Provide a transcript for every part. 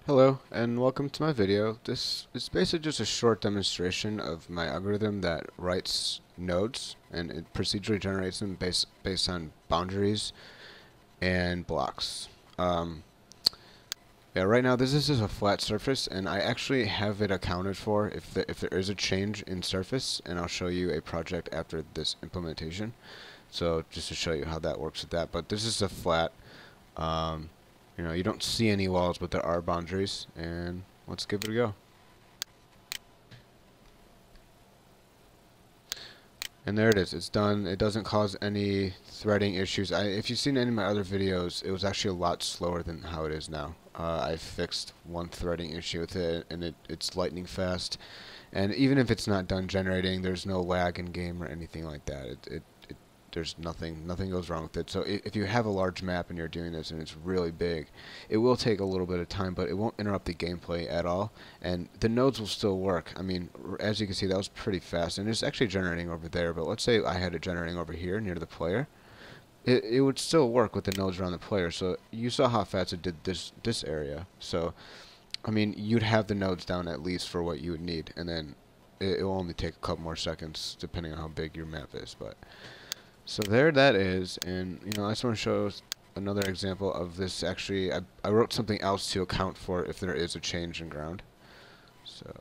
Hello and welcome to my video. This is basically just a short demonstration of my algorithm that writes nodes and it procedurally generates them based on boundaries and blocks. Yeah, right now this is just a flat surface and I actually have it accounted for if there is a change in surface, and I'll show you a project after this implementation. So just to show you how that works with that, but this is a flat. You don't see any walls, but there are boundaries, and let's give it a go. And there it is. It's done. It doesn't cause any threading issues. If you've seen any of my other videos, it was actually a lot slower than how it is now. I fixed one threading issue with it, and it's lightning fast. And even if it's not done generating, there's no lag in game or anything like that. There's nothing goes wrong with it. So if you have a large map and you're doing this and it's really big, it will take a little bit of time, but it won't interrupt the gameplay at all, and the nodes will still work. I mean, as you can see, that was pretty fast, and it's actually generating over there, but let's say I had it generating over here near the player. It would still work with the nodes around the player. So you saw how fast it did this area. So I mean, you'd have the nodes down at least for what you would need, and then it will only take a couple more seconds depending on how big your map is. But so there that is, and I just want to show another example of this. Actually, I wrote something else to account for if there is a change in ground. So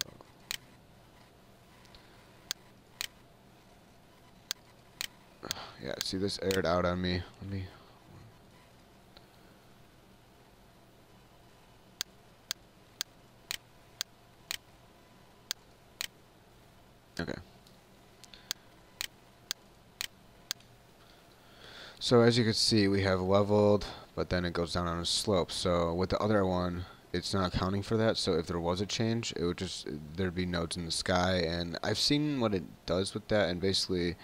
yeah, see, this aired out on me. Okay. So as you can see, we have leveled, but then it goes down on a slope. So with the other one, it's not accounting for that. So if there was a change, it would there'd be nodes in the sky. And I've seen what it does with that. And basically,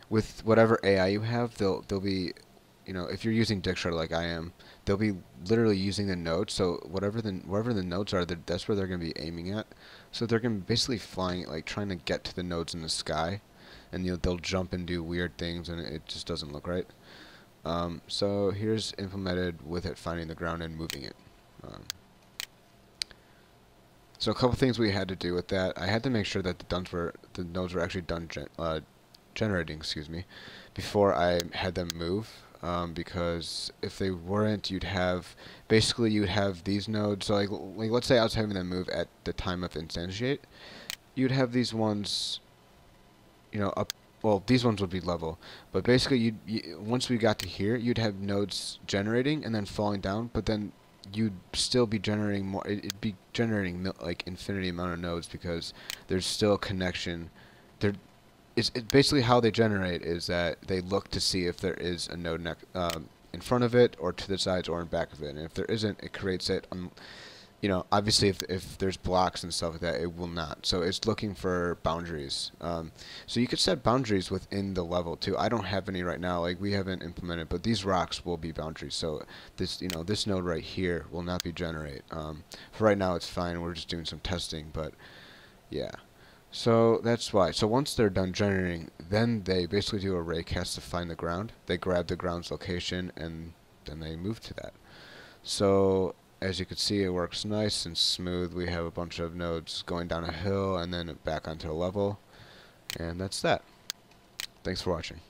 with whatever AI you have, they'll be, if you're using dijksta like I am, they'll be literally using the nodes. So wherever the nodes are, that's where they're going to be aiming at. So they're going to be basically flying, like trying to get to the nodes in the sky, and they'll jump and do weird things, and it just doesn't look right. So here's implemented with it finding the ground and moving it. So a couple things we had to do with that. I had to make sure that the nodes were actually done generating, before I had them move. Because if they weren't, you'd have these nodes. So like let's say I was having them move at the time of instantiate, you'd have these ones, up. Well, these ones would be level, but basically, once we got to here, you'd have nodes generating and then falling down, but then you'd still be generating more. It'd be generating like infinity amount of nodes because there's still a connection. It's basically how they generate is that they look to see if there is a node in front of it, or to the sides, or in back of it, and if there isn't, it creates it. Obviously if there's blocks and stuff like that, it will not. So it's looking for boundaries. So you could set boundaries within the level too. I don't have any right now, like we haven't implemented, but these rocks will be boundaries. So this node right here will not be generate. For right now it's fine, we're just doing some testing, but yeah. So that's why. So once they're done generating, then they basically do a raycast to find the ground. They grab the ground's location and then they move to that. So as you can see, it works nice and smooth. We have a bunch of nodes going down a hill and then back onto a level. And that's that. Thanks for watching.